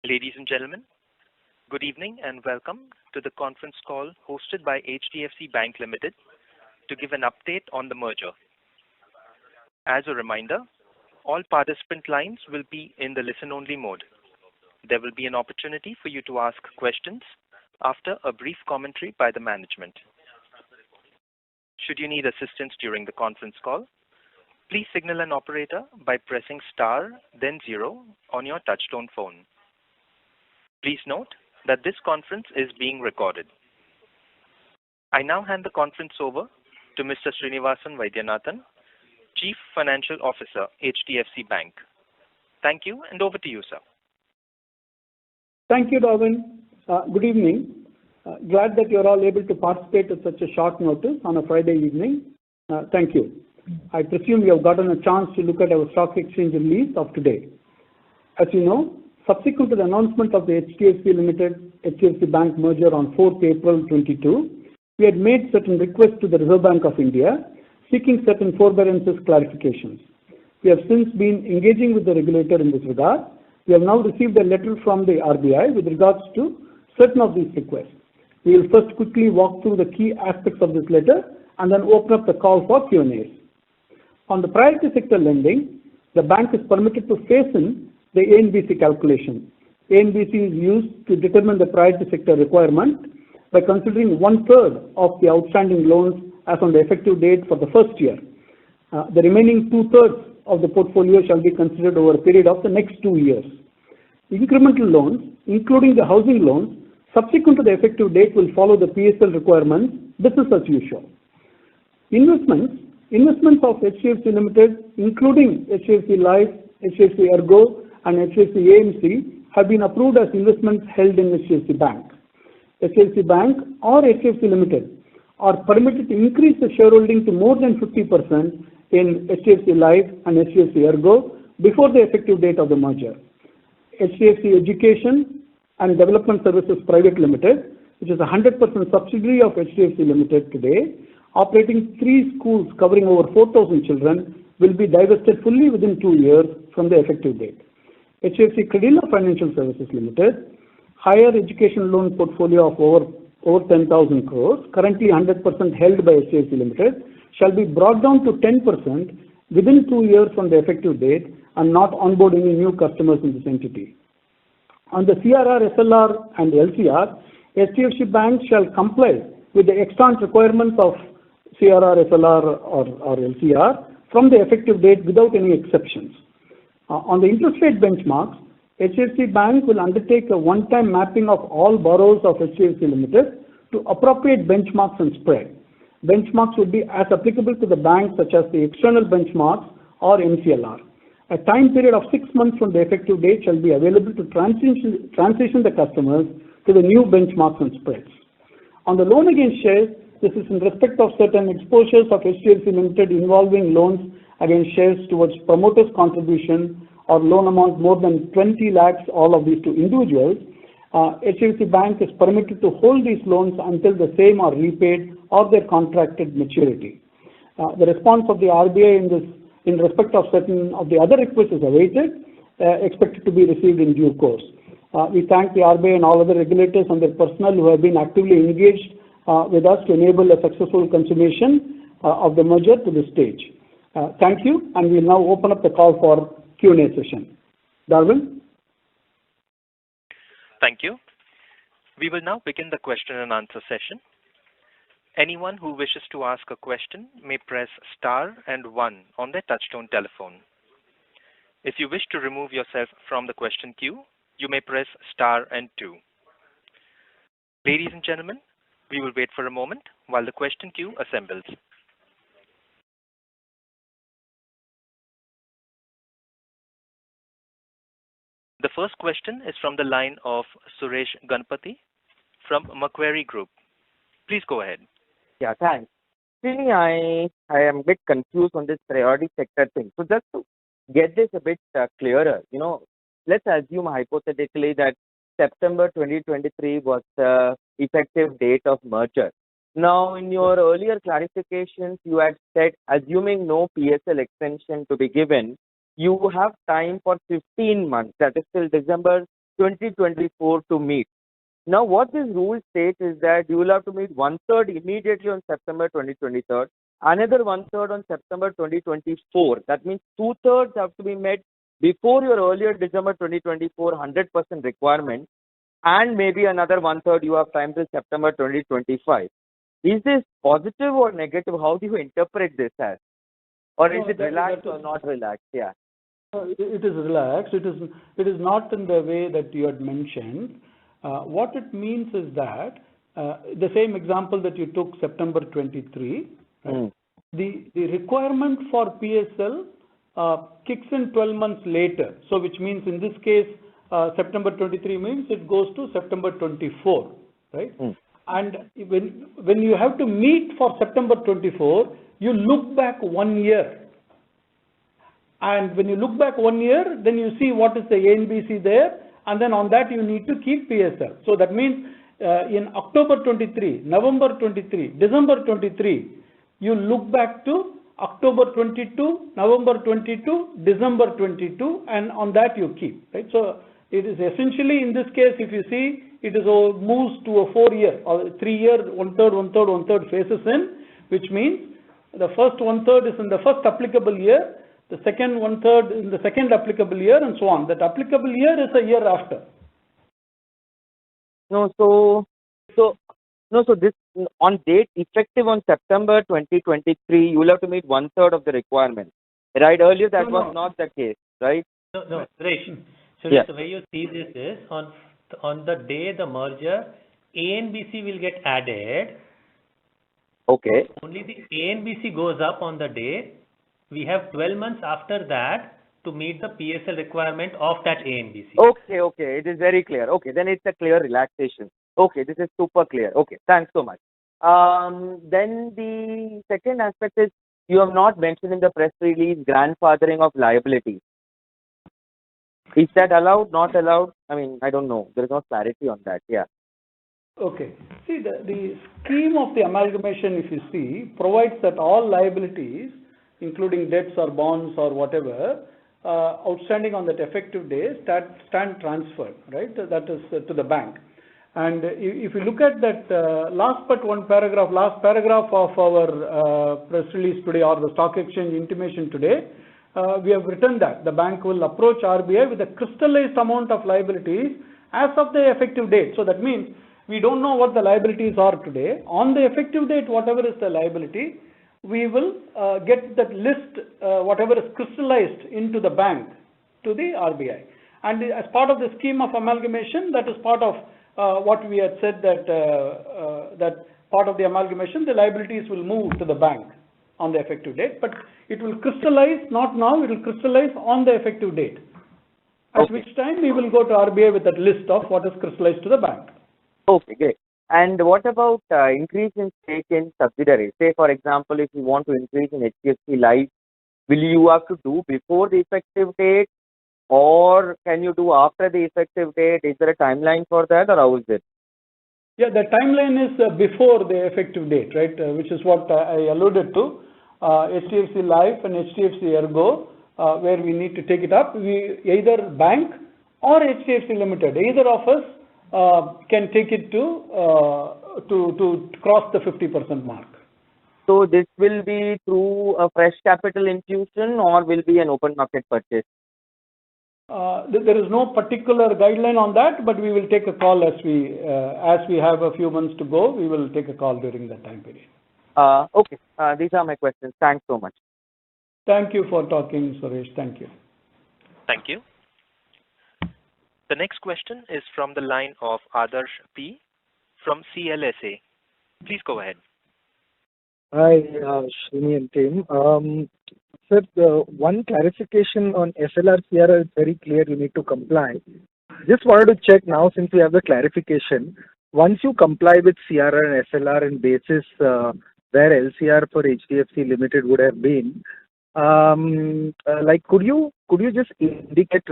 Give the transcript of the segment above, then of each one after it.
Ladies and gentlemen, good evening and welcome to the conference call hosted by HDFC Bank Limited to give an update on the merger. As a reminder, all participant lines will be in the listen-only mode. There will be an opportunity for you to ask questions after a brief commentary by the management. Should you need assistance during the conference call, please signal an operator by pressing star then 0 on your touchtone phone. Please note that this conference is being recorded. I now hand the conference over to Mr. Srinivasan Vaidyanathan, Chief Financial Officer, HDFC Bank. Thank you, and over to you, sir. Thank you, Darwin. Good evening. Glad that you're all able to participate at such a short notice on a Friday evening. Thank you. I presume you have gotten a chance to look at our stock exchange release of today. As you know, subsequent to the announcement of the HDFC Limited HDFC Bank merger on 4th April 22, we had made certain requests to the Reserve Bank of India seeking certain forbearances clarifications. We have since been engaging with the regulator in this regard. We have now received a letter from the RBI with regards to certain of these requests. We will first quickly walk through the key aspects of this letter and then open up the call for Q&As. On the priority sector lending, the bank is permitted to phase in the ANBC calculation. ANBC is used to determine the priority sector requirement by considering 1/3 of the outstanding loans as on the effective date for the first year. The remaining 2/3 of the portfolio shall be considered over a period of the next 2 years. Incremental loans, including the housing loans, subsequent to the effective date will follow the PSL requirements, business as usual. Investments of HDFC Limited, including HDFC Life, HDFC Ergo, and HDFC AMC, have been approved as investments held in HDFC Bank. HDFC Bank or HDFC Limited are permitted to increase the shareholding to more than 50% in HDFC Life and HDFC Ergo before the effective date of the merger. HDFC Education and Development Services Private Limited, which is a 100% subsidiary of HDFC Limited today, operating 3 schools covering over 4,000 children, will be divested fully within 2 years from the effective date. HDFC Credila Financial Services Limited, higher education loan portfolio of over 10,000 crores, currently 100% held by HDFC Limited, shall be brought down to 10% within 2 years from the effective date and not onboard any new customers in this entity. On the CRR, SLR and LCR, HDFC Bank shall comply with the extant requirements of CRR, SLR or LCR from the effective date without any exceptions. On the interest rate benchmarks, HDFC Bank will undertake a one-time mapping of all borrowers of HDFC Limited to appropriate benchmarks and spread. Benchmarks would be as applicable to the bank such as the external benchmarks or MCLR. A time period of 6 months from the effective date shall be available to transition the customers to the new benchmarks and spreads. On the loan against shares, this is in respect of certain exposures of HDFC Limited involving loans against shares towards promoters' contribution or loan amount more than 20 lakhs, all of these to individuals. HDFC Bank is permitted to hold these loans until the same are repaid or their contracted maturity. The response of the RBI in respect of certain of the other requests is awaited, expected to be received in due course. We thank the RBI and all other regulators and their personnel who have been actively engaged with us to enable a successful consummation of the merger to this stage. Thank you, and we will now open up the call for Q&A session. Darwin? Thank you. We will now begin the question and answer session. Anyone who wishes to ask a question may press star and 1 on their touchtone telephone. If you wish to remove yourself from the question queue, you may press star and 2. Ladies and gentlemen, we will wait for a moment while the question queue assembles. The first question is from the line of Suresh Ganapathy from Macquarie Group. Please go ahead. Yeah, thanks. Really, I am a bit confused on this priority sector thing. So just to get this a bit clearer, let's assume hypothetically that September 2023 was the effective date of merger. Now, in your earlier clarifications, you had said, assuming no PSL extension to be given, you have time for 15 months, that is till December 2024 to meet. Now, what this rule states is that you will have to meet one third immediately on September 2023, another one third on September 2024. That means 2/3 have to be met before your earlier December 2024 100% requirement, and maybe another one third you have time till September 2025. Is this positive or negative? How do you interpret this as? Or is No, it relaxed that or not relaxed? Yeah. it is relaxed. It is not in the way that you had mentioned. What it means is that the same example that you took, September 23, right? The requirement for PSL kicks in 12 months later. So which means in this case, September 23 means it goes to September 24, right? And when you have to meet for September 24, you look back 1 year. And when you look back 1 year, then you see what is the A and B, C there, and then on that you need to keep PSL. So that means in October 23, November 23, December 23, you look back to October 22, November 22, December 22, and on that you keep, right? So it is essentially, in this case, if you see, it is moves to a 4-year or 3-year, one third phases in, which means the first one third is in the first applicable year, the second one third in the second applicable year, and so on. That applicable year is a year after. So this on date effective on September 2023, you will have to meet one third of the requirement, right? Earlier that was not the case, right? No, Suresh. So Yeah. the way you see this is on the day the merger, A and BC will get added. Okay. Only the A and BC goes up on the day. We have 12 months after that to meet the PSL requirement of that A and BC. Okay. It is very clear. Okay, then it's a clear relaxation. Okay, this is super clear. Okay, thanks so much. Then the second aspect is you have not mentioned in the press release grandfathering of liabilities. Is that allowed, not allowed? I mean, I don't know. There is no clarity on that. Yeah. Okay. See, the scheme of the amalgamation, if you see, provides that all liabilities, including debts or bonds or whatever, outstanding on that effective day, stand transferred, right? That is to the bank. And if you look at that last paragraph of our press release today, or the stock exchange intimation today, we have written that the bank will approach RBI with a crystallized amount of liabilities as of the effective date. So that means we don't know what the liabilities are today. On the effective date, whatever is the liability, we will get that list, whatever is crystallized into the bank, to the RBI. And as part of the scheme of amalgamation, that is part of what we had said, that that part of the amalgamation, the liabilities will move to the bank on the effective date, but it will crystallize, not now, it will crystallize on the effective date, at which time we will go to RBI with that list of what is crystallized to the bank. Okay, great. And what about increase in stake in subsidiaries? Say, for example, if you want to increase in HDFC Life, will you have to do before the effective date, or can you do after the effective date? Is there a timeline for that, or how is it? Yeah, the timeline is before the effective date, right? Which is what I alluded to. HDFC Life and HDFC Ergo, where we need to take it up. We either bank or HDFC Limited, either of us can take it to cross the 50% mark. So this will be through a fresh capital infusion, or will be an open market purchase? There is no particular guideline on that, but we will take a call as we have a few months to go. We will take a call during that time period. Okay, these are my questions. Thanks so much. Thank you for talking, Suresh. Thank you. Thank you. The next question is from the line of Adarsh P. from CLSA. Please go ahead. Hi, Srini and team. Sir, one clarification on SLR CRR is very clear, you need to comply. Just wanted to check now, since we have the clarification, once you comply with CRR and SLR and basis where LCR for HDFC Limited would have been, could you just indicate,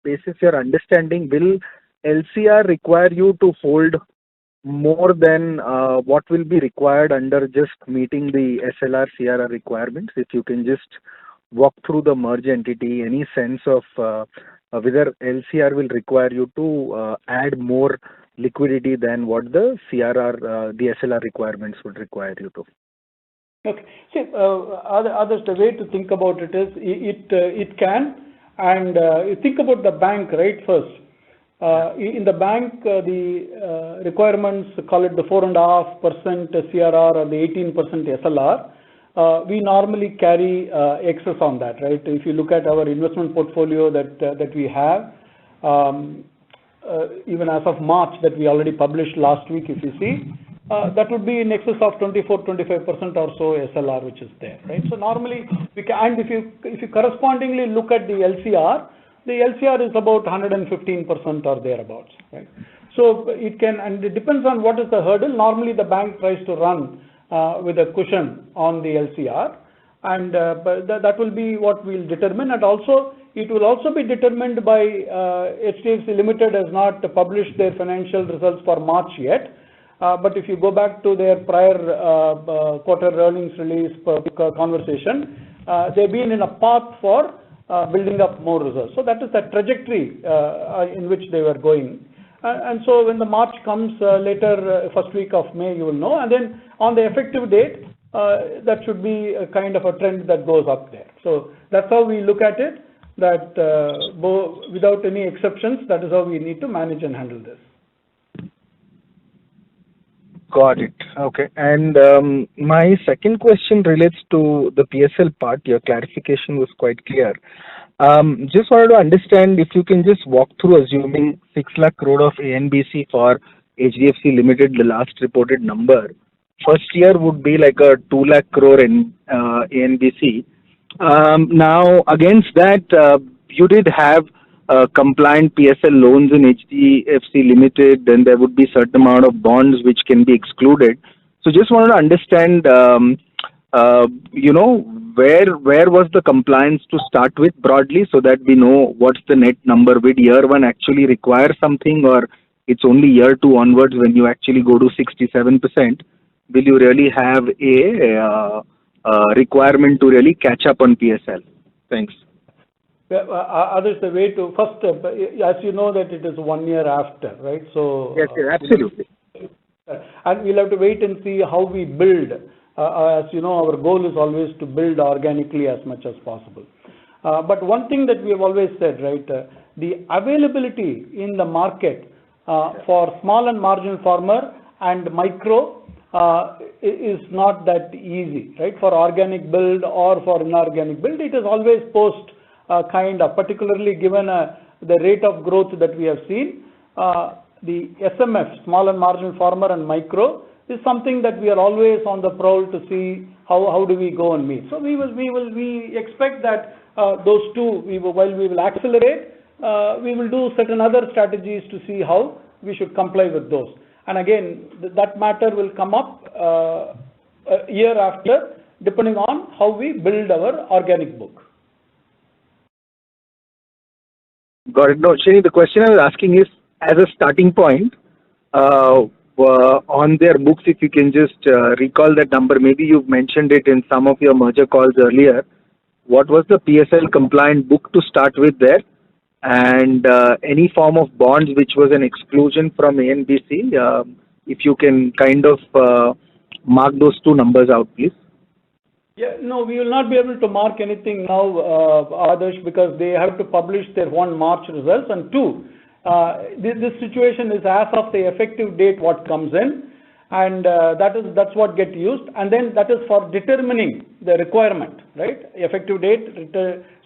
basis your understanding, will LCR require you to hold more than what will be required under just meeting the SLR CRR requirements? If you can just walk through the merge entity, any sense of whether LCR will require you to add more liquidity than what the CRR, the SLR requirements would require you to. Okay. See, others, the way to think about it is it can, and you think about the bank, right? First, in the bank, the requirements, call it the 4.5% CRR or the 18% SLR. We normally carry excess on that, right? If you look at our investment portfolio that we have, even as of March that we already published last week, if you see, that would be in excess of 24-25% or so SLR, which is there, right? So normally we can, and if you correspondingly look at the LCR is about 115% or thereabouts, right? So it can, and it depends on what is the hurdle. Normally the bank tries to run with a cushion on the LCR, and but that will be what we'll determine, and also it will also be determined by HDFC Limited has not published their financial results for March yet. But if you go back to their prior quarter earnings release conversation, they've been in a path for building up more reserves. So that is the trajectory in which they were going. And so when the March comes later, first week of May, you will know. And then on the effective date, that should be a kind of a trend that goes up there. So that's how we look at it, that without any exceptions, that is how we need to manage and handle this. Got it. Okay. And my second question relates to the PSL part. Your clarification was quite clear. Just wanted to understand if you can just walk through assuming 6 lakh crore of ANBC for HDFC Limited, the last reported number. First year would be like a 2 lakh crore in ANBC. Now, against that, you did have compliant PSL loans in HDFC Limited, then there would be certain amount of bonds which can be excluded. So just wanted to understand, where was the compliance to start with broadly, so that we know what's the net number. With year one actually require something, or it's only year two onwards when you actually go to 67%? Will you really have a requirement to really catch up on PSL? Thanks. Others, the way to first, as you know, that it is 1 year after, right? So yes, absolutely. And we'll have to wait and see how we build. As you know, our goal is always to build organically as much as possible. But one thing that we have always said, right, the availability in the market for small and marginal farmer and micro is not that easy, right? For organic build or for inorganic build, it is always post kind of, particularly given the rate of growth that we have seen. The SMF, small and marginal farmer and micro, is something that we are always on the prowl to see how do we go and meet. So we expect that those two, while we will accelerate, we will do certain other strategies to see how we should comply with those. And again, that matter will come up a year after, depending on how we build our organic book. Got it. No, Srini, the question I was asking is, as a starting point, on their books, if you can just recall that number, maybe you've mentioned it in some of your merger calls earlier. What was the PSL compliant book to start with there? And any form of bonds which was an exclusion from ANBC, if you can kind of mark those two numbers out, please. Yeah, no, we will not be able to mark anything now, Adarsh, because they have to publish their 1 March results, and 2, this situation is as of the effective date what comes in, and that's what gets used, and then that is for determining the requirement, right? Effective date.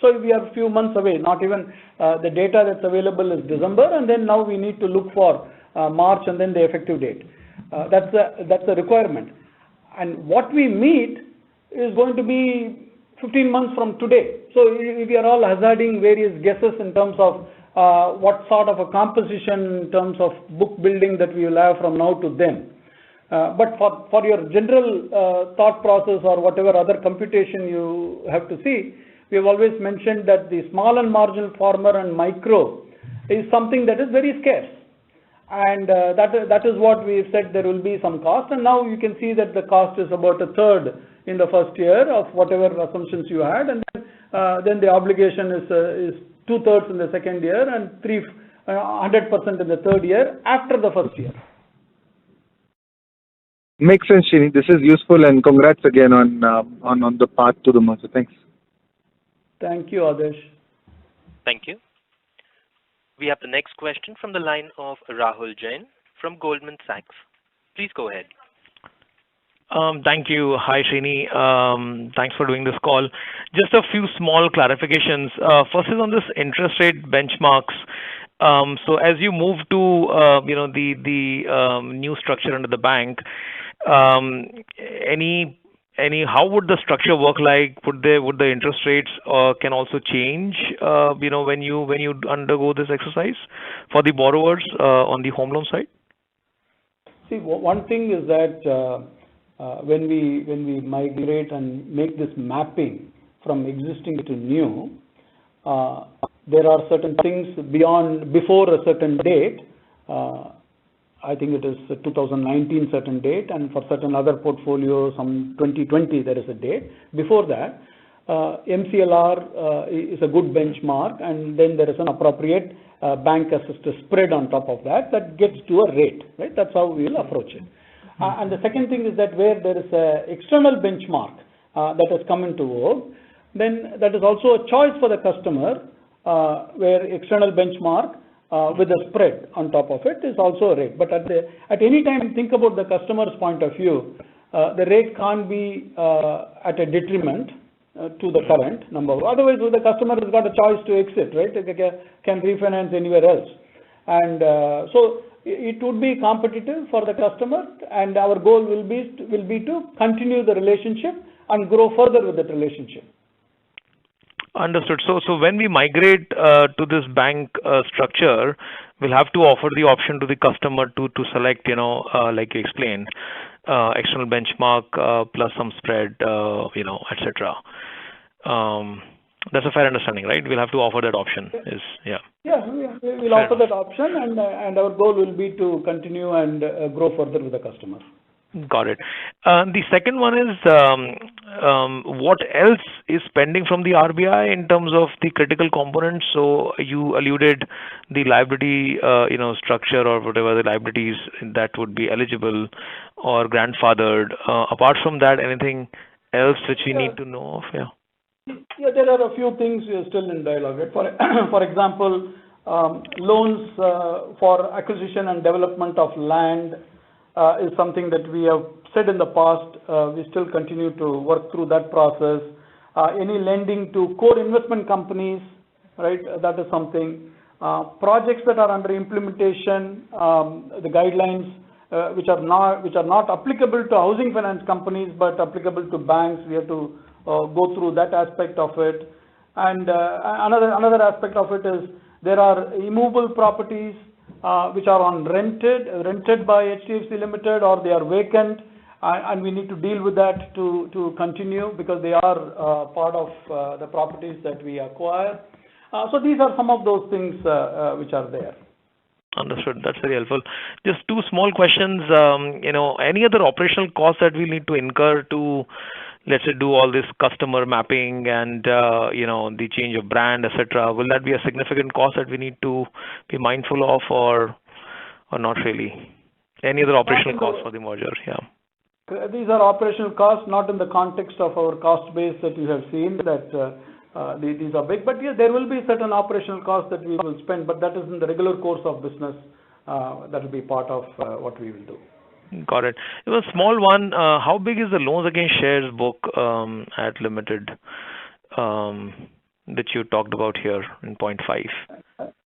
So we are a few months away. Not even the data that's available is December, and then now we need to look for March and then the effective date. That's the requirement, and what we meet is going to be 15 months from today. So we are all hazarding various guesses in terms of what sort of a composition in terms of book building that we will have from now to then. But for your general thought process or whatever other computation you have to see, we have always mentioned that the small and marginal farmer and micro is something that is very scarce. And that is what we have said, there will be some cost, and now you can see that the cost is about a third in the first year of whatever assumptions you had, and then the obligation is 2/3 in the second year, and 100% in the third year after the first year. Makes sense, Srini. This is useful, and congrats again on the path to the merger. Thanks. Thank you, Adesh. Thank you. We have the next question from the line of Rahul Jain from Goldman Sachs. Please go ahead. Thank you. Hi, Srini. Thanks for doing this call. Just a few small clarifications. First is on this interest rate benchmarks. So as you move to the new structure under the bank, how would the structure work like? Would the interest rates can also change when you undergo this exercise for the borrowers on the home loan side? See, one thing is that when we migrate and make this mapping from existing to new, there are certain things before a certain date. I think it is 2019 certain date, and for certain other portfolios, some 2020 there is a date. Before that, MCLR is a good benchmark, and then there is an appropriate bank assisted spread on top of that gets to a rate, right? That's how we will approach it. And the second thing is that where there is an external benchmark that has come into vogue, then that is also a choice for the customer, where external benchmark with a spread on top of it is also a rate. But at any time, think about the customer's point of view. The rate can't be at a detriment to the current number. Otherwise, the customer has got a choice to exit, right? They can refinance anywhere else. And so it would be competitive for the customer, and our goal will be to continue the relationship and grow further with that relationship. Understood. So when we migrate to this bank structure, we'll have to offer the option to the customer to select, like you explained, external benchmark plus some spread, etc. That's a fair understanding, right? We'll have to offer that option. Yeah, we'll offer that option, and our goal will be to continue and grow further with the customer. Got it. The second one is what else is pending from the RBI in terms of the critical components? So you alluded the liability, structure or whatever the liabilities that would be eligible or grandfathered. Apart from that, anything else which we need to know of? Yeah, there are a few things we are still in dialogue. For example, loans for acquisition and development of land is something that we have said in the past. We still continue to work through that process. Any lending to core investment companies, right? That is something. Projects that are under implementation, the guidelines which are not applicable to housing finance companies but applicable to banks. We have to go through that aspect of it. And another aspect of it is there are immovable properties which are on rented by HDFC Limited, or they are vacant, and we need to deal with that to continue because they are part of the properties that we acquire. So these are some of those things which are there. Understood. That's very helpful. Just two small questions. Any other operational costs that we need to incur to, let's say, do all this customer mapping and the change of brand, etc.? Will that be a significant cost that we need to be mindful of, or not really? Any other operational costs for the merger? Yeah. These are operational costs, not in the context of our cost base that you have seen that these are big. But yeah, there will be certain operational costs that we will spend, but that is in the regular course of business. That will be part of what we will do. Got it. It was a small one. How big is the loans against shares book at Limited that you talked about here in 0.5?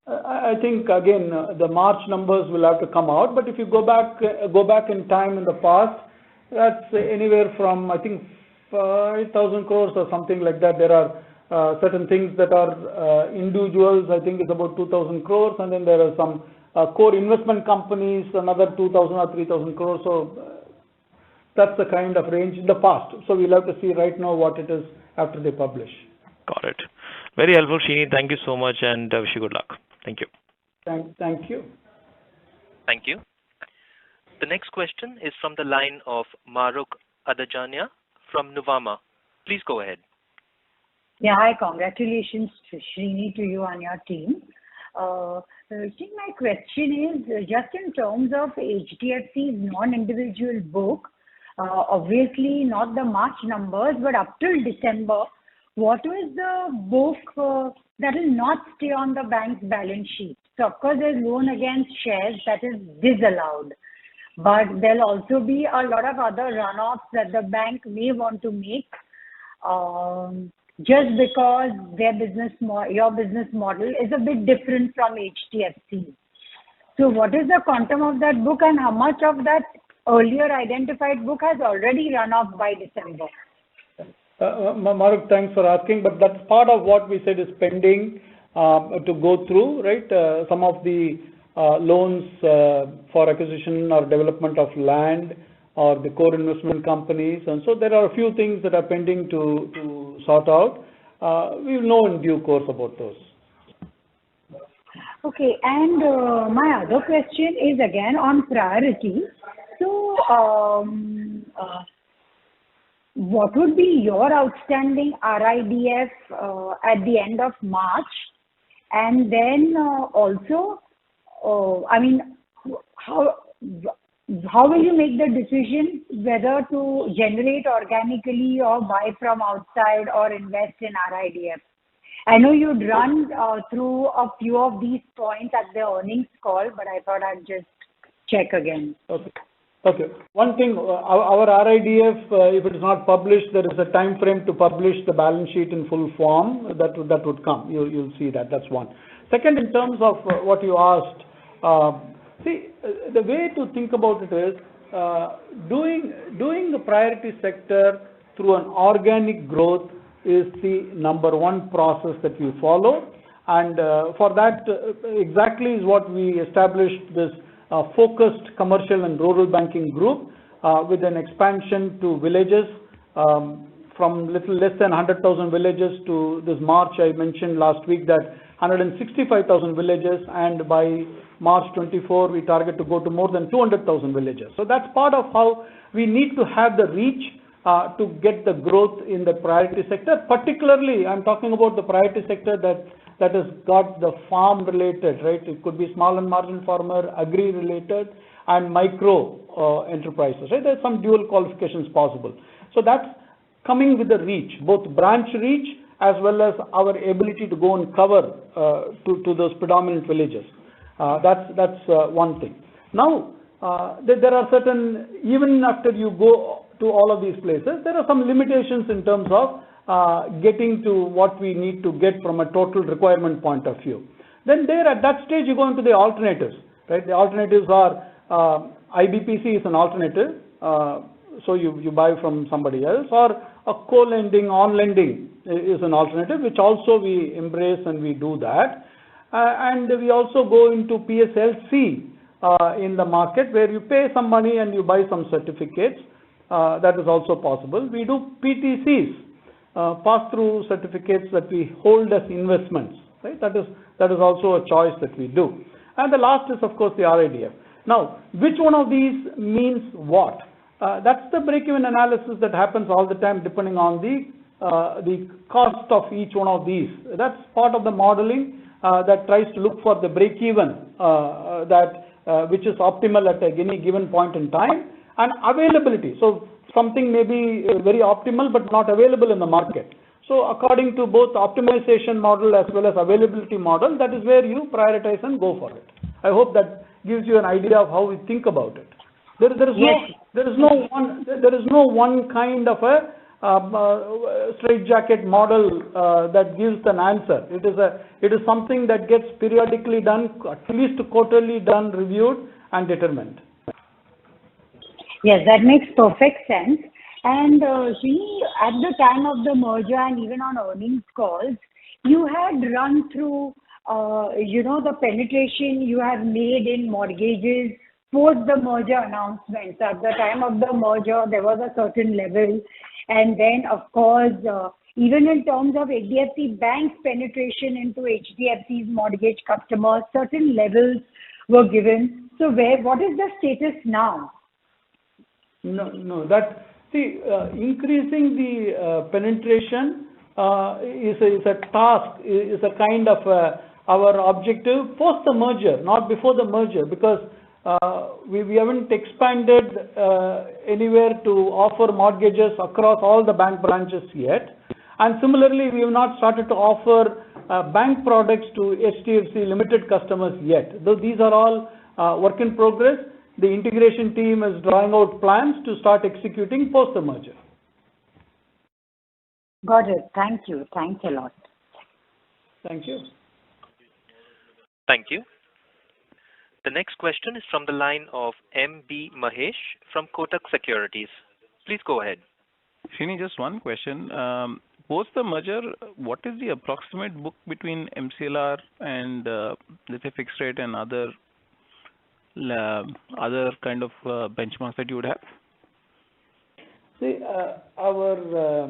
I think again the March numbers will have to come out. But if you go back in time in the past, that's anywhere from I think 5,000 crores or something like that. There are certain things that are individuals. I think it's about 2,000 crores, and then there are some core investment companies, another 2,000 or 3,000 crores. So that's the kind of range in the past. So we'll have to see right now what it is after they publish. Got it. Very helpful, Srini. Thank you so much, and wish you good luck. Thank you. Thank you. Thank you. The next question is from the line of Mahrukh Adajania from Nuvama. Please go ahead. Yeah, hi, congratulations, Srini, to you and your team. Srini, my question is just in terms of HDFC's non-individual book, obviously not the March numbers, but up till December, what was the book that will not stay on the bank's balance sheet? So, of course, there's loan against shares that is disallowed. But there'll also be a lot of other runoffs that the bank may want to make just because your business model is a bit different from HDFC. So what is the quantum of that book and how much of that earlier identified book has already run off by December? Maruk, thanks for asking, but that's part of what we said is pending to go through, right? Some of the loans for acquisition or development of land or the core investment companies, and so there are a few things that are pending to sort out. We will know in due course about those. Okay, and my other question is again on priority. So, what would be your outstanding RIDF at the end of March? And then also, I mean, how will you make the decision whether to generate organically or buy from outside or invest in RIDF? I know you'd run through a few of these points at the earnings call, but I thought I'd just check again. Okay. One thing, our RIDF, if it is not published, there is a time frame to publish the balance sheet in full form. That would come. You'll see that. That's one. Second, in terms of what you asked, see, the way to think about it is doing the priority sector through an organic growth is the number one process that we follow, and for that exactly is what we established this focused commercial and rural banking group with an expansion to villages from little less than 100,000 villages to this March. I mentioned last week that 165,000 villages, and by March 24 we target to go to more than 200,000 villages. So that's part of how we need to have the reach to get the growth in the priority sector. Particularly, I'm talking about the priority sector that has got the farm related, right? It could be small and marginal farmer, agri related, and micro enterprises, right? There's some dual qualifications possible. So that's coming with the reach, both branch reach as well as our ability to go and cover to those predominant villages. That's one thing. Now, there are certain, even after you go to all of these places, there are some limitations in terms of getting to what we need to get from a total requirement point of view. Then there at that stage you go into the alternatives, right? The alternatives are IBPC is an alternative, so you buy from somebody else, or a co-lending, on-lending is an alternative, which also we embrace and we do that. And we also go into PSLC in the market where you pay some money and you buy some certificates. That is also possible. We do PTCs, pass-through certificates that we hold as investments, right? That is also a choice that we do. And the last is, of course, the RIDF. Now, which one of these means what? That's the break-even analysis that happens all the time, depending on the cost of each one of these. That's part of the modeling that tries to look for the break-even which is optimal at any given point in time, and availability. So something may be very optimal but not available in the market. So according to both optimization model as well as availability model, that is where you prioritize and go for it. I hope that gives you an idea of how we think about it. There is no one kind of a straitjacket model that gives an answer. It is something that gets periodically done, at least quarterly done, reviewed and determined. Yes, that makes perfect sense. And Srini, at the time of the merger and even on earnings calls, you had run through, the penetration you have made in mortgages post the merger announcements. At the time of the merger, there was a certain level. And then, of course, even in terms of HDFC Bank's penetration into HDFC's mortgage customers, certain levels were given. So what is the status now? No. Increasing the penetration is a task, is a kind of our objective post the merger, not before the merger, because we haven't expanded anywhere to offer mortgages across all the bank branches yet. And similarly, we have not started to offer bank products to HDFC Limited customers yet. Though these are all work in progress, the integration team is drawing out plans to start executing post the merger. Got it. Thank you. Thanks a lot. Thank you. Thank you. The next question is from the line of M.B. Mahesh from Kotak Securities. Please go ahead. Srini, just one question. Post the merger, what is the approximate book between MCLR and let's say fixed rate and other kind of benchmarks that you would have? See, our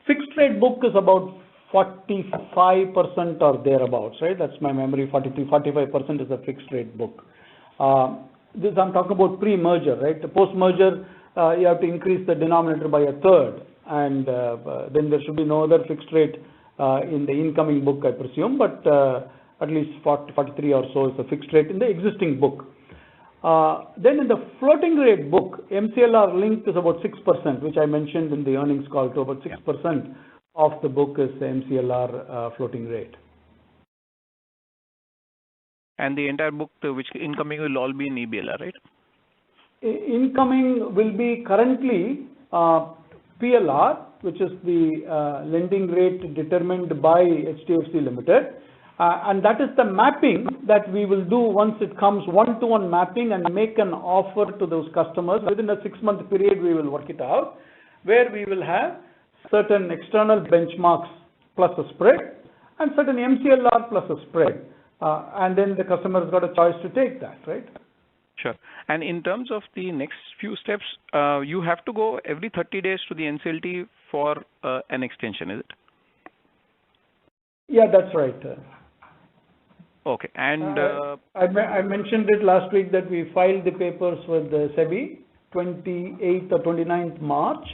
fixed rate book is about 45% or thereabouts, right? That's my memory. 45% is a fixed rate book. This I'm talking about pre-merger, right? Post-merger, you have to increase the denominator by a third, and then there should be no other fixed rate in the incoming book, I presume, but at least 43 or so is the fixed rate in the existing book. Then in the floating rate book, MCLR linked is about 6%, which I mentioned in the earnings call to about 6% of the book is MCLR floating rate. And the entire book, which incoming will all be in EBLR, right? Incoming will be currently PLR, which is the lending rate determined by HDFC Limited. And that is the mapping that we will do once it comes one-to-one mapping and make an offer to those customers. Within a 6-month period, we will work it out, where we will have certain external benchmarks plus a spread and certain MCLR plus a spread. And then the customer has got a choice to take that, right? Sure. And in terms of the next few steps, you have to go every 30 days to the NCLT for an extension, is it? Yeah, that's right. Okay. And I mentioned it last week that we filed the papers with the SEBI 28th or 29th March.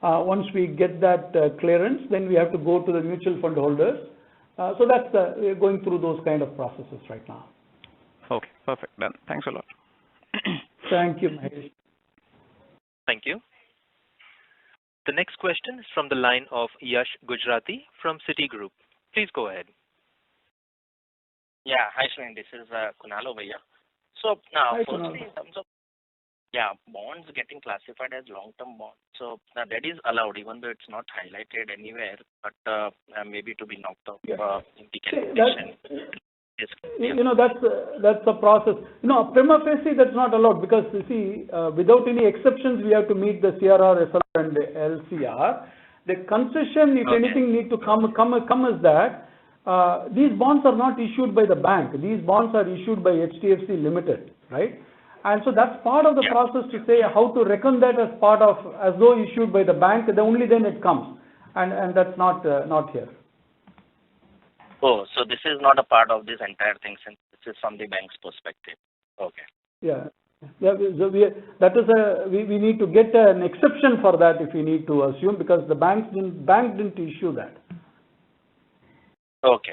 Once we get that clearance, then we have to go to the mutual fund holders. So that's we're going through those kind of processes right now. Okay, perfect. Done. Thanks a lot. Thank you, Mahesh. Thank you. The next question is from the line of Yash Gujarati from Citigroup. Please go ahead. Yeah, hi Shrin, this is Kunal over here. So now, Hi, firstly, Kunal. in terms of bonds getting classified as long-term bonds, so that is allowed, even though it's not highlighted anywhere, but maybe to be knocked off in the calculation. That's a process. Prima facie, that's not allowed because, you see, without any exceptions, we have to meet the CRR, SLR, and the LCR. The concession, if anything, need to come is that these bonds are not issued by the bank. These bonds are issued by HDFC Limited, right? And so that's part of the process to say how to reckon that as part of, as though issued by the bank, then only then it comes. And that's not here. Oh, so this is not a part of this entire thing, since this is from the bank's perspective. Okay. Yeah. So we need to get an exception for that if we need to assume, because the bank didn't issue that. Okay.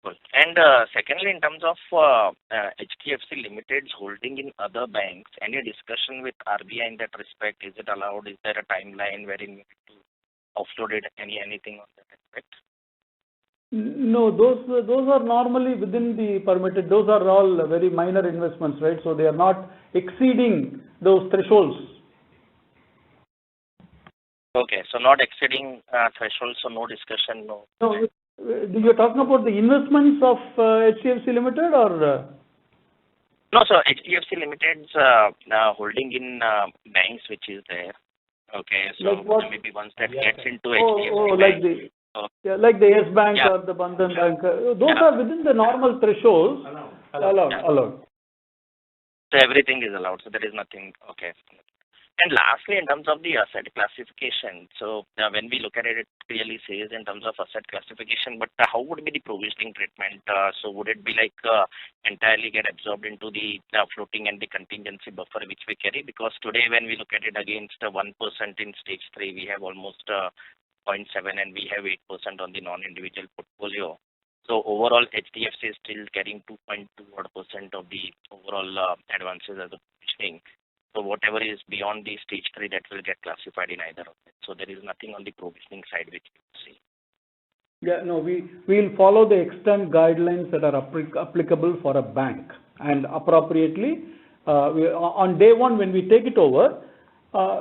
Good. And secondly, in terms of HDFC Limited's holding in other banks, any discussion with RBI in that respect? Is it allowed? Is there a timeline wherein you need to offload it? Anything on that aspect? No, those are normally within the permitted. Those are all very minor investments, right? So they are not exceeding those thresholds. Okay, so not exceeding thresholds, so no discussion, no. No, you're talking about the investments of HDFC Limited or? No, so HDFC Limited's holding in banks, which is there. Okay, so like maybe once that gets into HDFC Bank. Like the Yes Bank or the Bandhan Bank. Those are within the normal thresholds. Allowed. So everything is allowed. So there is nothing. Okay. And lastly, in terms of the asset classification, so when we look at it, it clearly says in terms of asset classification, but how would be the provisioning treatment? So would it be like entirely get absorbed into the floating and the contingency buffer which we carry? Because today when we look at it against 1% in stage 3, we have almost 8.7 and we have 8% on the non-individual portfolio. So overall, HDFC is still carrying 2.2% of the overall advances as a provisioning. So whatever is beyond the stage 3, that will get classified in either of it. So there is nothing on the provisioning side which you see. Yeah, no, we'll follow the extent guidelines that are applicable for a bank, and appropriately on day one when we take it over,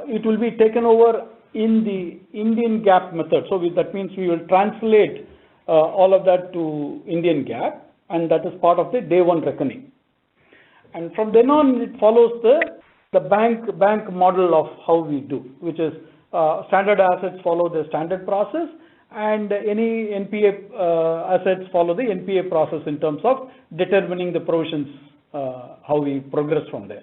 it will be taken over in the Indian GAAP method. So that means we will translate all of that to Indian GAAP, and that is part of the day one reckoning. And from then on, it follows the bank model of how we do, which is standard assets follow the standard process, and any NPA assets follow the NPA process in terms of determining the provisions, how we progress from there.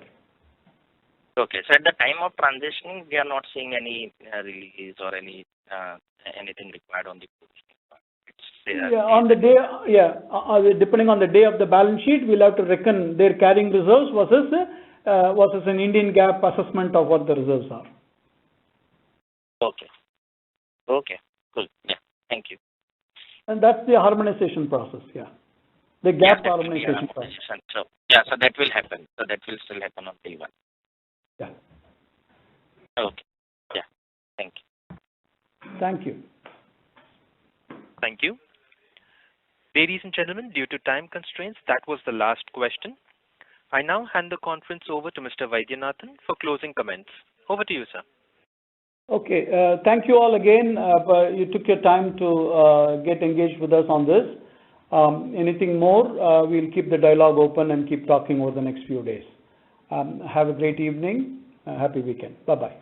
Okay, so at the time of transitioning, we are not seeing any release or any anything required on the provisioning part. On the day, depending on the day of the balance sheet, we'll have to reckon their carrying reserves versus an Indian GAAP assessment of what the reserves are. Okay. Okay. Cool. Yeah. Thank you. And that's the harmonization process. Yeah. The GAAP harmonization process. So so that will happen. So that will still happen on day one. Yeah. Okay. Yeah. Thank you. Thank you. Thank you. Ladies and gentlemen, due to time constraints, that was the last question. I now hand the conference over to Mr. Vaidyanathan for closing comments. Over to you, sir. Okay, thank you all again. You took your time to get engaged with us on this. Anything more, we'll keep the dialogue open and keep talking over the next few days. Have a great evening. Happy weekend. Bye-bye.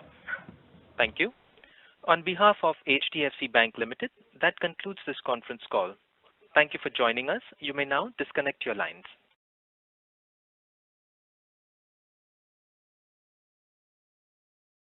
Thank you. On behalf of HDFC Bank Limited, that concludes this conference call. Thank you for joining us. You may now disconnect your lines.